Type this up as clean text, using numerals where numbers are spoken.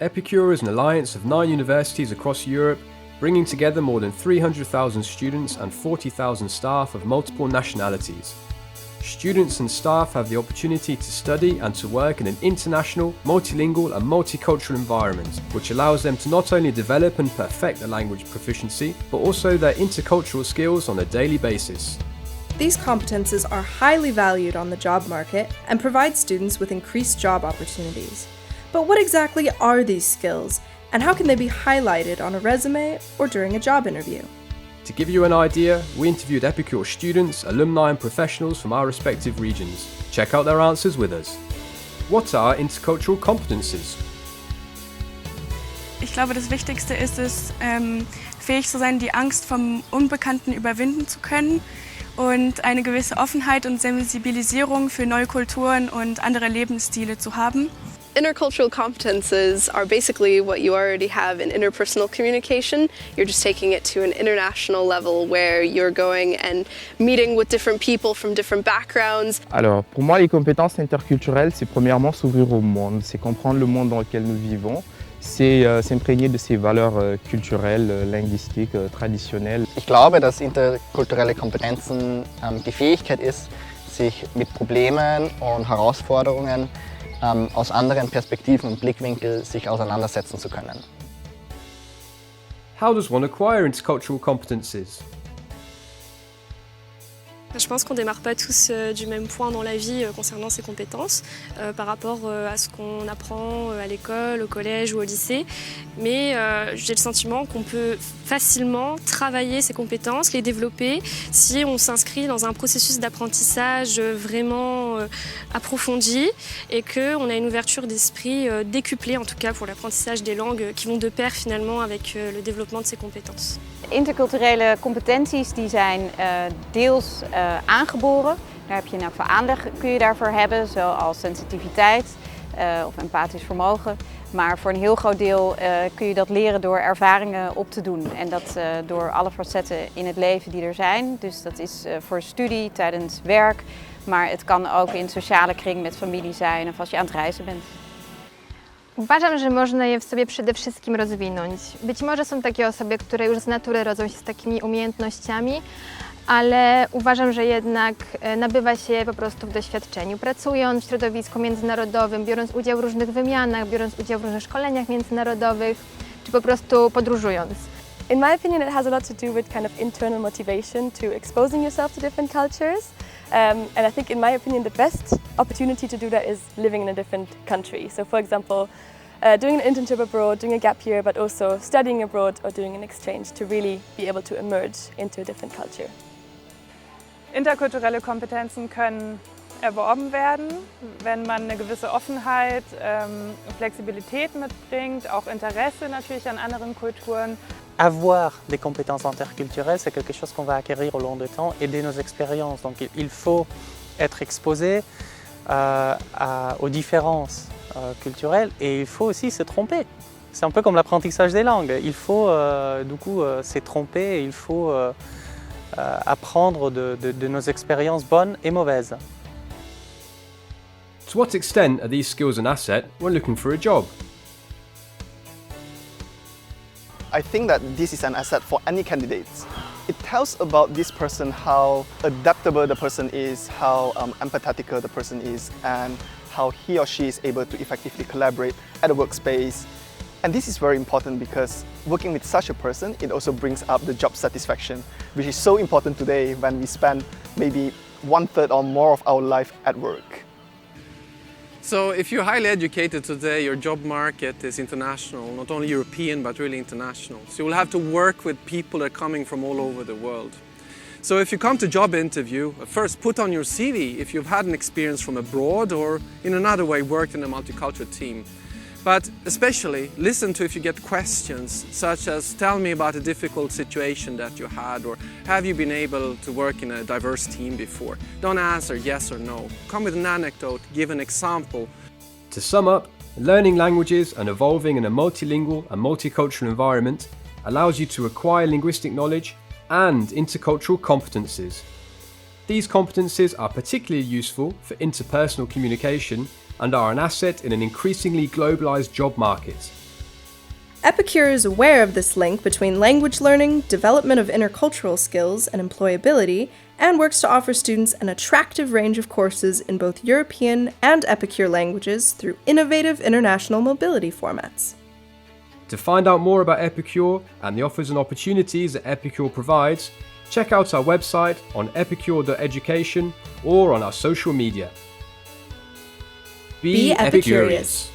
Epicure is an alliance of 9 universities across Europe, bringing together more than 300,000 students and 40,000 staff of multiple nationalities. Students and staff have the opportunity to study and to work in an international, multilingual and multicultural environment, which allows them to not only develop and perfect their language proficiency, but also their intercultural skills on a daily basis. These competences are highly valued on the job market and provide students with increased job opportunities. But what exactly are these skills, and how can they be highlighted on a resume or during a job interview? To give you an idea, we interviewed Epicure students, alumni and professionals from our respective regions. Check out their answers with us. What are intercultural competences? Ich glaube, das Wichtigste ist es, fähig zu sein, die Angst vom Unbekannten überwinden zu können und eine gewisse Offenheit und Sensibilisierung für neue Kulturen und andere Lebensstile zu haben. Intercultural competences are basically what you already have in interpersonal communication. You're just taking it to an international level where you're going and meeting with different people from different backgrounds. Alors, pour moi, les compétences interculturelles, c'est premièrement s'ouvrir au monde, c'est comprendre le monde dans lequel nous vivons, c'est s'imprégner de ses valeurs culturelles, linguistiques, traditionnelles. Ich glaube, dass interkulturelle Kompetenzen die Fähigkeit ist, sich mit Problemen und Herausforderungen aus anderen Perspektiven und Blickwinkeln sich auseinandersetzen zu können. How does one acquire intercultural competences? Je pense qu'on ne démarre pas tous du même point dans la vie concernant ces compétences par rapport à ce qu'on apprend à l'école, au collège ou au lycée. Mais j'ai le sentiment qu'on peut facilement travailler ces compétences, les développer si on s'inscrit dans un processus d'apprentissage vraiment approfondi et qu'on a une ouverture d'esprit décuplée, en tout cas pour l'apprentissage des langues qui vont de pair finalement avec le développement de ces compétences. Interculturele competenties die zijn deels aangeboren. Daar heb je in elk geval aanleg kun je daarvoor hebben, zoals sensitiviteit of empathisch vermogen. Maar voor een heel groot deel kun je dat leren door ervaringen op te doen. En dat door alle facetten in het leven die er zijn. Dus dat is voor studie, tijdens werk. Maar het kan ook in sociale kring met familie zijn of als je aan het reizen bent. Uważam, że można je w sobie przede wszystkim rozwinąć. Być może są takie osoby, które już z natury rodzą się z takimi umiejętnościami, ale uważam, że jednak nabywa się je po prostu w doświadczeniu. Pracując w środowisku międzynarodowym, biorąc udział w różnych wymianach, biorąc udział w różnych szkoleniach międzynarodowych, czy po prostu podróżując. In my opinion, it has a lot to do with kind of internal motivation to exposing yourself to different cultures. And I think, in my opinion, the best opportunity to do that is living in a different country. So, for example, doing an internship abroad, doing a gap year, but also studying abroad or doing an exchange to really be able to emerge into a different culture. Interkulturelle Kompetenzen können erworben werden, wenn man eine gewisse Offenheit, Flexibilität mitbringt, auch Interesse natürlich an anderen Kulturen. Avoir des compétences interculturelles, c'est quelque chose qu'on va acquérir au long du temps et de nos expériences. Donc il faut être exposé aux différences culturelles et il faut aussi se tromper. C'est un peu comme l'apprentissage des langues. Il faut du coup se tromper et il faut apprendre de nos expériences bonnes et mauvaises. To what extent are these skills an asset when looking for a job? I think that this is an asset for any candidates. It tells about this person how adaptable the person is, how empathetic the person is, and how he or she is able to effectively collaborate at a workspace. And this is very important because working with such a person, it also brings up the job satisfaction, which is so important today when we spend maybe 1/3 or more of our life at work. So if you're highly educated today, your job market is international, not only European, but really international. So you'll have to work with people that are coming from all over the world. So if you come to job interview, first put on your CV if you've had an experience from abroad or in another way worked in a multicultural team. But especially listen to if you get questions such as tell me about a difficult situation that you had or have you been able to work in a diverse team before. Don't answer yes or no. Come with an anecdote, give an example. To sum up, learning languages and evolving in a multilingual and multicultural environment allows you to acquire linguistic knowledge and intercultural competences. These competences are particularly useful for interpersonal communication and are an asset in an increasingly globalized job market. Epicure is aware of this link between language learning, development of intercultural skills, and employability, and works to offer students an attractive range of courses in both European and Epicure languages through innovative international mobility formats. To find out more about Epicure and the offers and opportunities that Epicure provides, check out our website on epicure.education or on our social media. Be Epicurious.